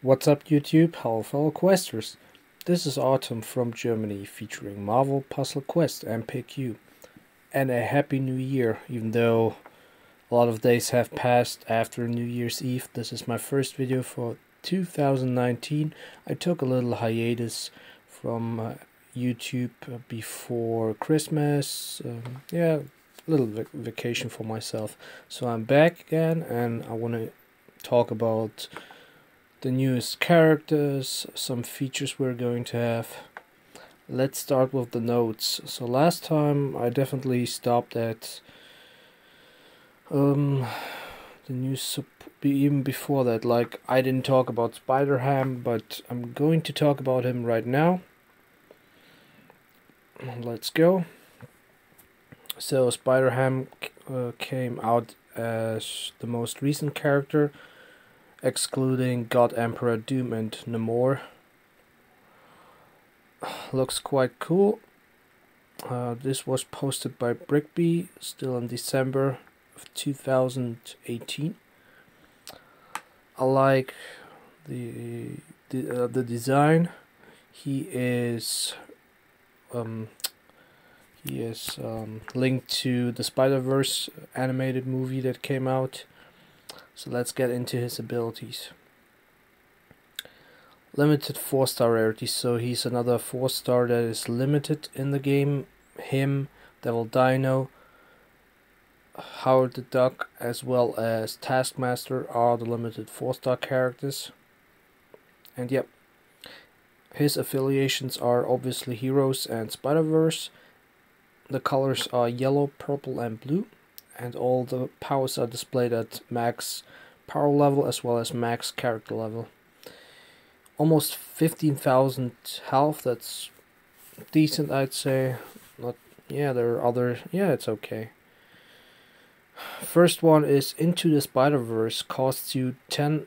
What's up YouTube, hello fellow questers. This is Artum from Germany featuring Marvel Puzzle Quest MPQ. And a happy new year, even though a lot of days have passed after New Year's Eve. This is my first video for 2019. I took a little hiatus from YouTube before Christmas. A little vacation for myself. So I'm back again and I want to talk about the newest characters, some features we're going to have. Let's start with the notes. So last time I definitely stopped at the new even before that. Like, I didn't talk about Spider-Ham, but I'm going to talk about him right now. Let's go. So Spider-Ham came out as the most recent character, excluding God Emperor Doom and Namor. Looks quite cool. This was posted by Brickby, still in December of 2018. I like the design. He is linked to the Spider-Verse animated movie that came out. So let's get into his abilities. Limited 4-star rarity, so he's another 4-star that is limited in the game. Him, Devil Dino, Howard the Duck, as well as Taskmaster are the limited 4-star characters. And yep, his affiliations are obviously Heroes and Spider-Verse. The colors are yellow, purple and blue. And all the powers are displayed at max power level as well as max character level. Almost 15,000 health, that's decent, I'd say. There are other, it's okay. First one is Into the Spider-Verse, costs you 10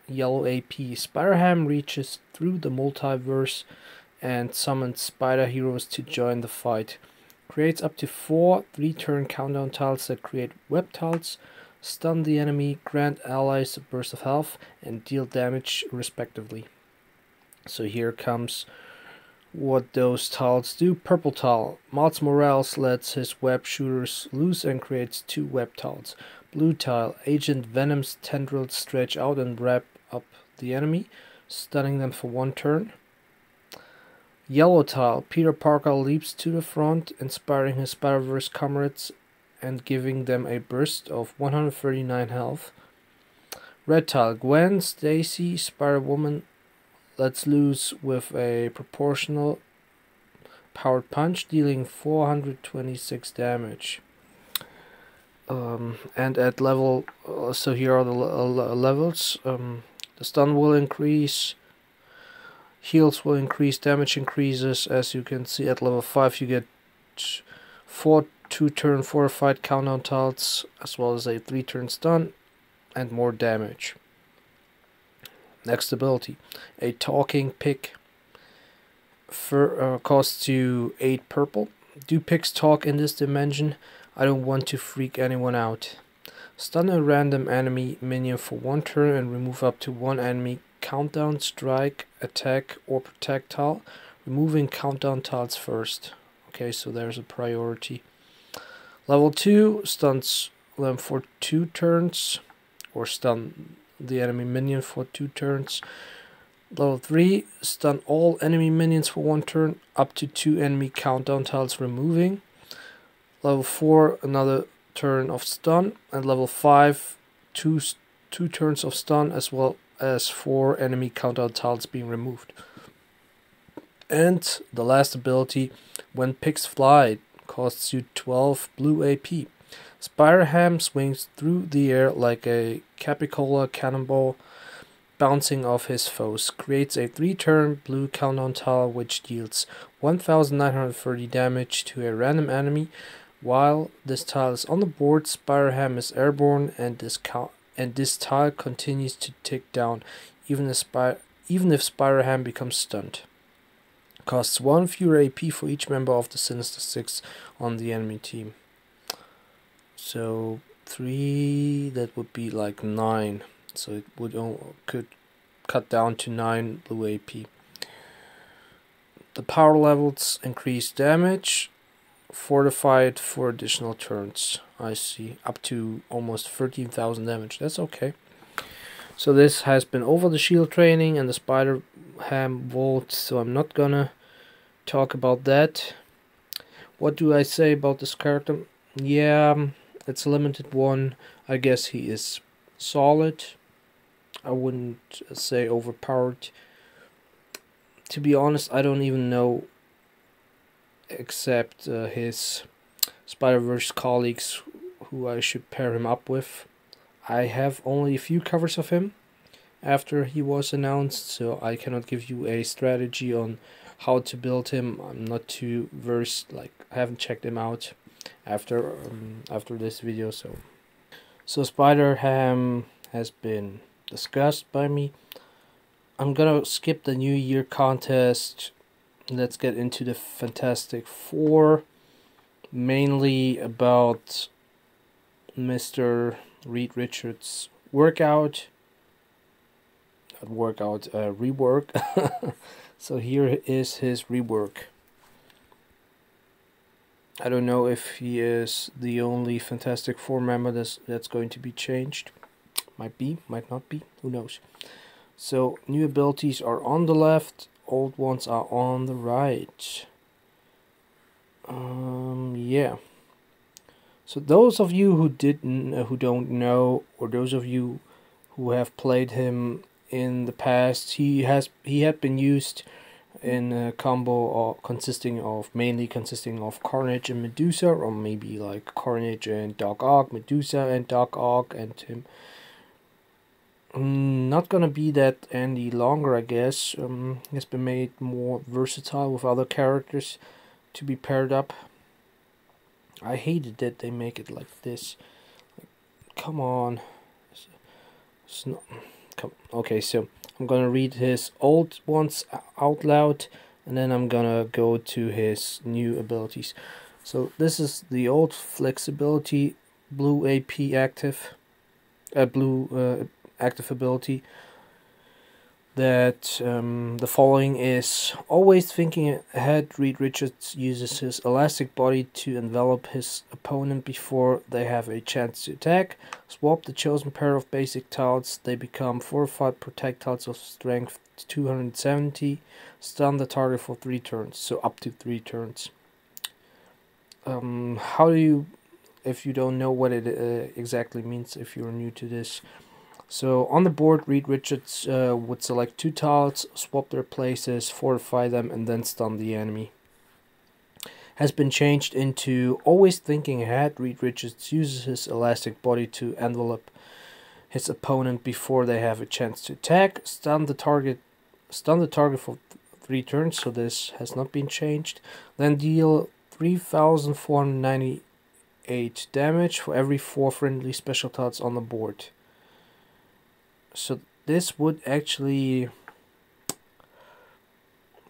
yellow AP. Spider-Ham reaches through the multiverse and summons spider heroes to join the fight. Creates up to 4 3-turn countdown tiles that create web tiles, stun the enemy, grant allies a burst of health, and deal damage respectively. So here comes what those tiles do. Purple tile. Miles Morales lets his web shooters loose and creates 2 web tiles. Blue tile. Agent Venom's tendrils stretch out and wrap up the enemy, stunning them for 1 turn. Yellow tile. Peter Parker leaps to the front, inspiring his Spider-Verse comrades and giving them a burst of 139 health. Red tile. Gwen Stacy, Spider-Woman, lets loose with a proportional powered punch, dealing 426 damage. And at level, so here are the levels. The stun will increase. Heals will increase, damage increases. As you can see, at level 5 you get 4 2-turn fortified countdown tiles, as well as a 3-turn stun, and more damage. Next ability, a talking pick. Costs you 8 purple. Do picks talk in this dimension? I don't want to freak anyone out. Stun a random enemy minion for 1 turn and remove up to 1 enemy countdown, strike, attack, or protect tile, removing countdown tiles first. Okay, so there's a priority. Level 2, stuns them for 2 turns, or stun the enemy minion for 2 turns. Level 3, stun all enemy minions for 1 turn, up to 2 enemy countdown tiles removing. Level 4, another turn of stun. And level 5, 2 turns of stun, as well as 4 enemy countdown tiles being removed. And the last ability, When Pigs Fly, costs you 12 blue AP. Spider-Ham swings through the air like a capicola cannonball, bouncing off his foes. Creates a 3-turn blue countdown tile which deals 1,930 damage to a random enemy. While this tile is on the board, Spider-Ham is airborne, and this tile continues to tick down even if Spider-Ham becomes stunned. Costs 1 fewer AP for each member of the Sinister Six on the enemy team. So 3, that would be like 9. So it could cut down to 9 blue AP. The power levels increase damage, fortified for additional turns. I see, up to almost 13,000 damage. That's okay. So this has been over the shield training and the Spider Ham Vault, so I'm not gonna talk about that. What do I say about this character? Yeah, it's a limited one. I guess he is solid. I wouldn't say overpowered. To be honest, I don't even know, except his Spider-Verse colleagues, who I should pair him up with. I have only a few covers of him after he was announced, so I cannot give you a strategy on how to build him. I'm not too versed, like I haven't checked him out after this video. So Spider-Ham has been discussed by me. I'm gonna skip the New Year contest. Let's get into the Fantastic Four, mainly about Mr. Reed Richards' rework. So here is his rework. I don't know if he is the only Fantastic Four member that's going to be changed. Might be, might not be, who knows. So new abilities are on the left, old ones are on the right. Yeah. So those of you who don't know, or those of you who have played him in the past, he had been used in a combo mainly consisting of Carnage and Medusa, or maybe like Carnage and Doc Ock, Medusa and Doc Ock and him. Not gonna be that any longer, I guess. It's been made more versatile with other characters to be paired up. I hated that they make it like this. Like, come on. It's not, okay, so I'm gonna read his old ones out loud, and then I'm gonna go to his new abilities. So this is the old flexibility blue AP active, active ability. That the following is: always thinking ahead, Reed Richards uses his elastic body to envelop his opponent before they have a chance to attack. Swap the chosen pair of basic tiles, they become fortified projectiles of strength 270. Stun the target for 3 turns, so up to 3 turns. How do you, if you don't know what it exactly means, if you're new to this? So on the board, Reed Richards would select 2 tiles, swap their places, fortify them, and then stun the enemy. Has been changed into always thinking ahead. Reed Richards uses his elastic body to envelop his opponent before they have a chance to attack. Stun the target for 3 turns, so this has not been changed. Then deal 3,498 damage for every 4 friendly special tiles on the board. So this would actually,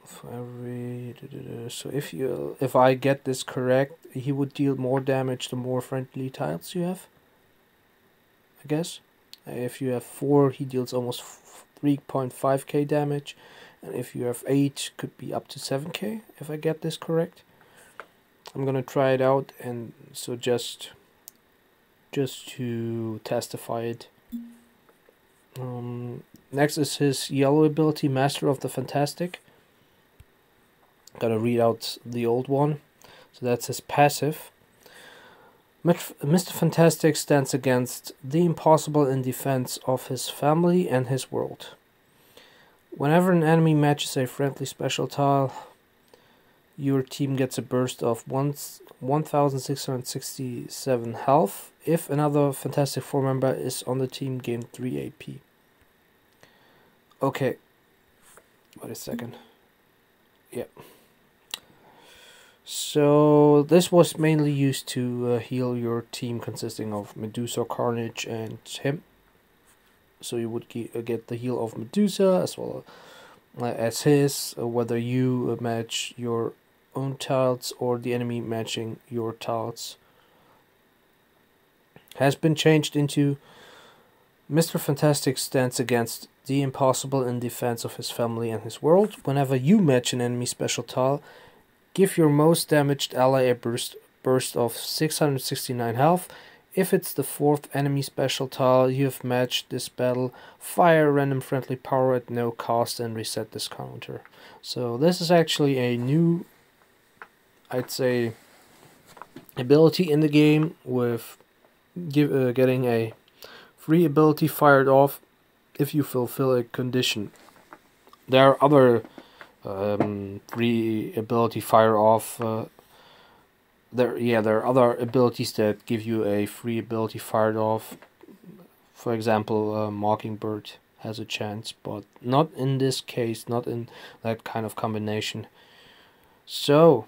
so if I get this correct, he would deal more damage the more friendly tiles you have, I guess. If you have 4, he deals almost 3.5k damage, and if you have 8, could be up to 7k, if I get this correct. I'm gonna try it out, and so just to testify it. Next is his yellow ability, Master of the Fantastic. Gotta read out the old one. So that's his passive. Mr. Fantastic stands against the impossible in defense of his family and his world. Whenever an enemy matches a friendly special tile, your team gets a burst of 1,667 health. If another Fantastic Four member is on the team, gain 3 AP. Okay, wait a second. Yep. So this was mainly used to heal your team consisting of Medusa, Carnage, and him. So you would get the heal of Medusa as well as his, whether you match your own tiles or the enemy matching your tiles. Has been changed into Mr. Fantastic stands against the impossible in defense of his family and his world. Whenever you match an enemy special tile, give your most damaged ally a burst of 669 health. If it's the fourth enemy special tile you have matched this battle, fire random friendly power at no cost and reset this counter. So this is actually a new, I'd say, ability in the game with getting a free ability fired off if you fulfill a condition. There are other free ability fire off. There are other abilities that give you a free ability fired off. For example, Mockingbird has a chance, but not in this case, not in that kind of combination. So,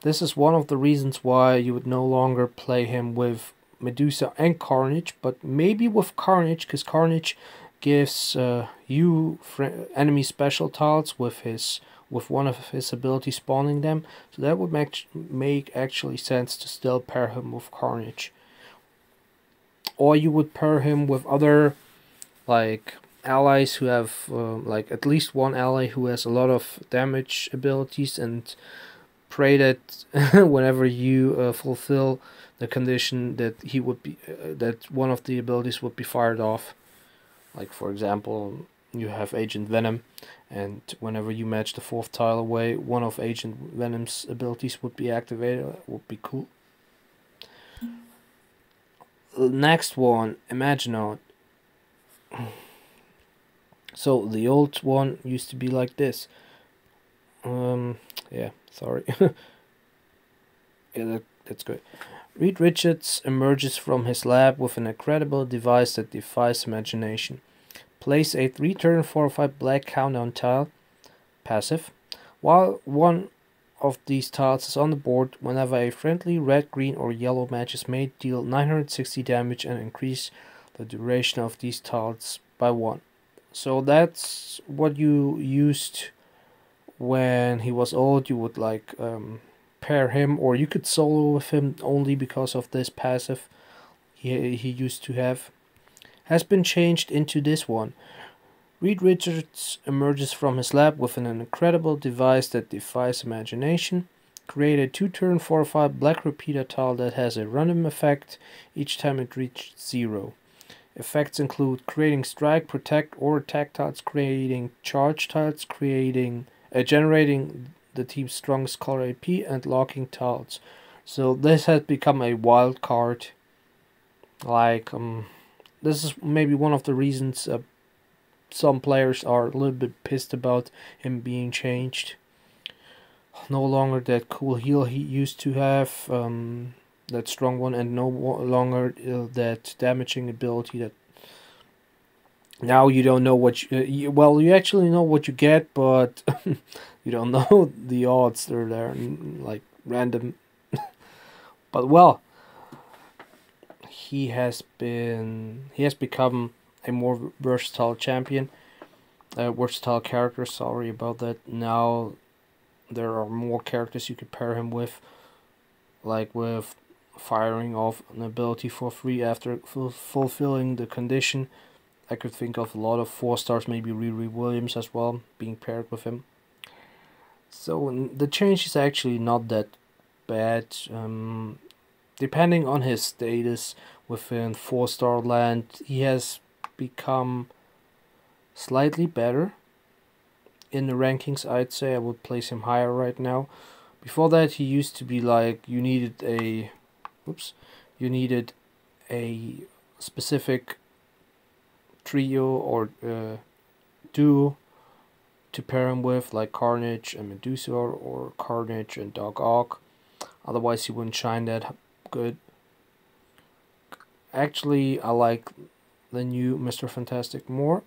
this is one of the reasons why you would no longer play him with Medusa and Carnage, but maybe with Carnage, because Carnage gives you enemy special tiles with one of his abilities spawning them, so that would make actually sense to still pair him with Carnage. Or you would pair him with other like allies who have like at least one ally who has a lot of damage abilities, and pray that whenever you fulfill the condition that he would be that one of the abilities would be fired off. Like for example, you have Agent Venom, and whenever you match the fourth tile away, one of Agent Venom's abilities would be activated. That would be cool. Next one, Imaginoid. So the old one used to be like this. Yeah, sorry. Yeah, that's good. Reed Richards emerges from his lab with an incredible device that defies imagination. Place a 3-turn 4/5 black countdown tile, passive. While one of these tiles is on the board, whenever a friendly red, green, or yellow match is made, deal 960 damage and increase the duration of these tiles by 1. So that's what you used when he was old. You would like pair him, or you could solo with him only because of this passive he used to have. Has been changed into this one. Reed Richards emerges from his lab with an incredible device that defies imagination. Create a 2-turn 4/5 black repeater tile that has a random effect each time it reaches 0. Effects include creating strike, protect, or attack tiles, creating charge tiles, generating the team's strongest color AP, and locking tiles. So this has become a wild card. Like this is maybe one of the reasons some players are a little bit pissed about him being changed. No longer that cool heal he used to have, that strong one, and no longer that damaging ability that now you don't know what well, you actually know what you get, but you don't know the odds that are there, like random. But well, he has become a more versatile champion, versatile character. Sorry about that. Now there are more characters you could pair him with, like with firing off an ability for free after fulfilling the condition. I could think of a lot of 4-stars, maybe Riri Williams as well, being paired with him. So the change is actually not that bad. Depending on his status within 4-star land, he has become slightly better in the rankings. I'd say I would place him higher right now. Before that, he used to be like you needed a specific trio or duo to pair him with, like Carnage and Medusa, or Carnage and Dog Ock. Otherwise he wouldn't shine that good. Actually, I like the new Mr. Fantastic more.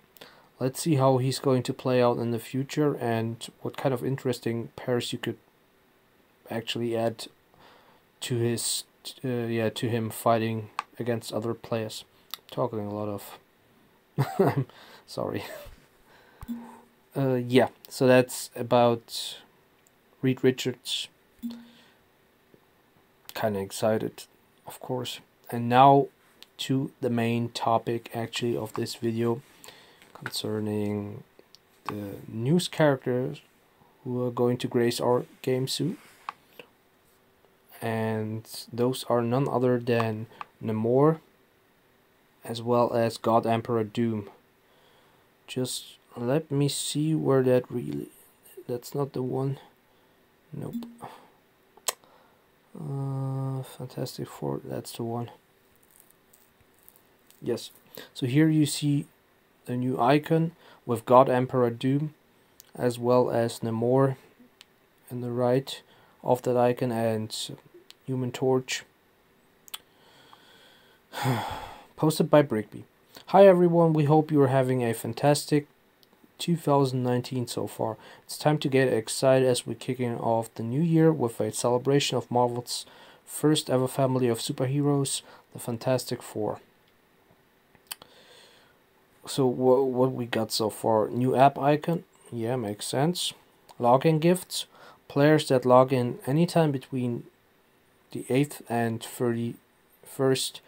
Let's see how he's going to play out in the future, and what kind of interesting pairs you could actually add to his to him fighting against other players. Talking a lot of sorry. Yeah, so that's about Reed Richards. Kinda excited, of course. And now to the main topic actually of this video, concerning the news characters who are going to grace our game soon. And those are none other than Namor as well as God Emperor Doom. Just let me see where that really... That's not the one. Nope. Fantastic Four, that's the one. Yes. So here you see the new icon with God Emperor Doom as well as Namor in the right of that icon, and Human Torch. Posted by Brigby. Hi everyone, we hope you are having a fantastic 2019 so far. It's time to get excited as we're kicking off the new year with a celebration of Marvel's first ever family of superheroes, the Fantastic Four. So what we got so far? New app icon, yeah, makes sense. Login gifts. Players that log in anytime between the 8th and 31st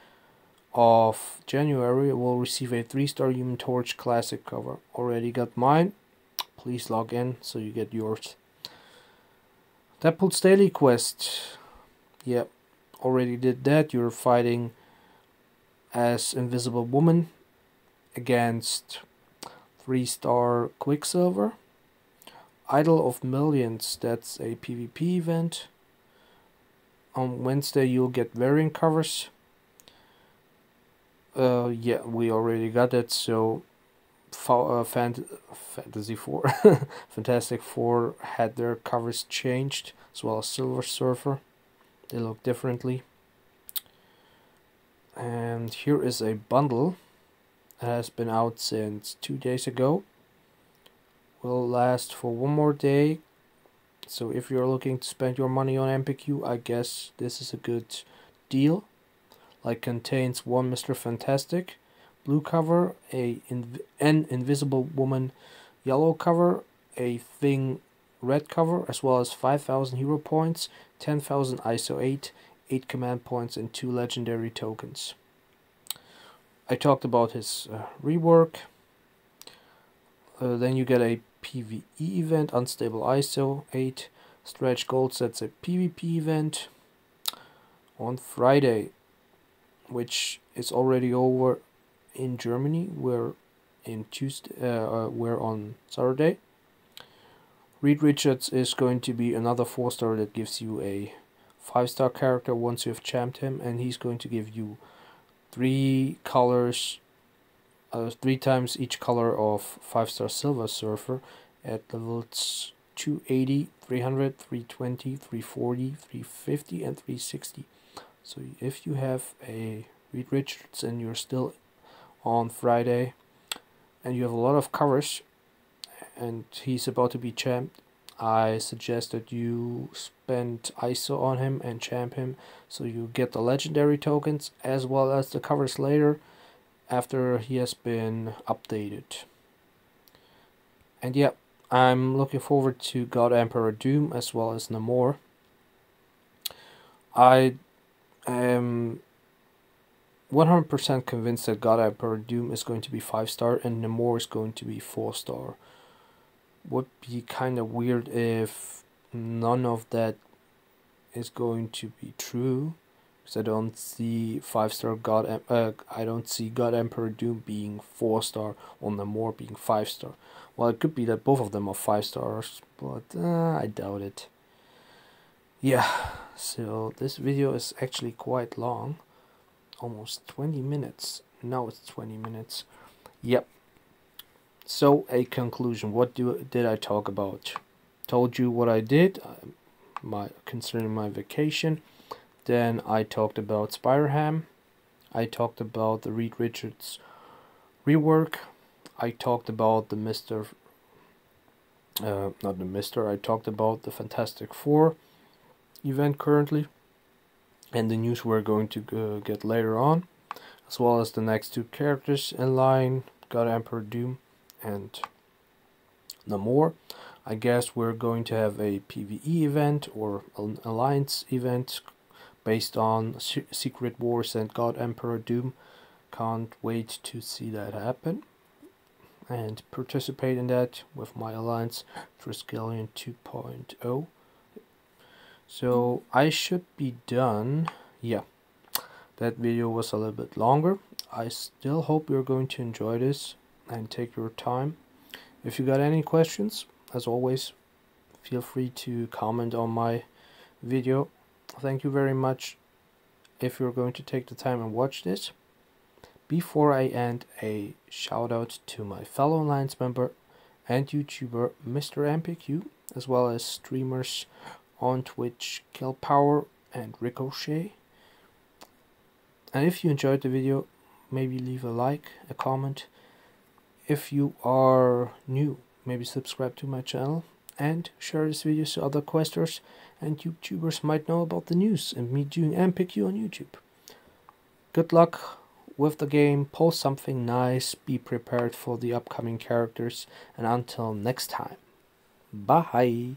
of January will receive a 3-star Human Torch Classic cover. Already got mine. Please log in so you get yours. Deadpool's Daily Quest. Yep, already did that. You're fighting as Invisible Woman against 3-star Quicksilver. Idol of Millions, that's a PvP event. On Wednesday you'll get variant covers. Yeah, we already got it. So Fantasy Four Fantastic Four had their covers changed, as well as Silver Surfer. They look differently. And here is a bundle. It has been out since 2 days ago. Will last for one more day. So if you're looking to spend your money on MPQ, I guess this is a good deal. Like, contains one Mr. Fantastic blue cover, an Invisible Woman yellow cover, a Thing red cover, as well as 5,000 hero points, 10,000 ISO 8 command points, and 2 legendary tokens. I talked about his rework. Then you get a PvE event, Unstable ISO 8, Stretch Gold sets a PvP event on Friday, which is already over in Germany. We're on Saturday. Reed Richards is going to be another 4-star that gives you a 5-star character once you have champed him, and he's going to give you 3 colors, 3 times each color of 5-star Silver Surfer at levels 280, 300, 320, 340, 350, and 360. So if you have a Reed Richards and you're still on Friday and you have a lot of covers and he's about to be champed, I suggest that you spend ISO on him and champ him, so you get the legendary tokens as well as the covers later after he has been updated. And yeah, I'm looking forward to God Emperor Doom as well as Namor. I am 100% convinced that God Emperor Doom is going to be 5-star and Namor is going to be 4-star. Would be kind of weird if none of that is going to be true, because I don't see 5-star I don't see God Emperor Doom being 4-star or Namor being 5-star. Well, it could be that both of them are 5 stars, but I doubt it. Yeah, so this video is actually quite long, almost 20 minutes. Now it's 20 minutes. Yep. So a conclusion. What did I talk about? Told you what I did, concerning my vacation. Then I talked about Spider-Ham. I talked about the Reed Richards rework. I talked about the I talked about the Fantastic Four event currently, and the news we're going to get later on, as well as the next 2 characters in line, God Emperor Doom and Namor. I guess we're going to have a PvE event or an alliance event based on Secret Wars and God Emperor Doom can't wait to see that happen and participate in that with my alliance Triskelion 2.0. So I should be done. Yeah, that video was a little bit longer. I still hope you're going to enjoy this and take your time. If you got any questions, as always, feel free to comment on my video. Thank you very much if you're going to take the time and watch this. Before I end, a shout out to my fellow Alliance member and YouTuber Mr. MPQ, as well as streamers on Twitch Killpower and Ricochet. And if you enjoyed the video, maybe leave a like, a comment. If you are new, maybe subscribe to my channel and share this video so other questers and YouTubers might know about the news and me doing MPQ on YouTube. Good luck with the game, post something nice, be prepared for the upcoming characters, and until next time, bye!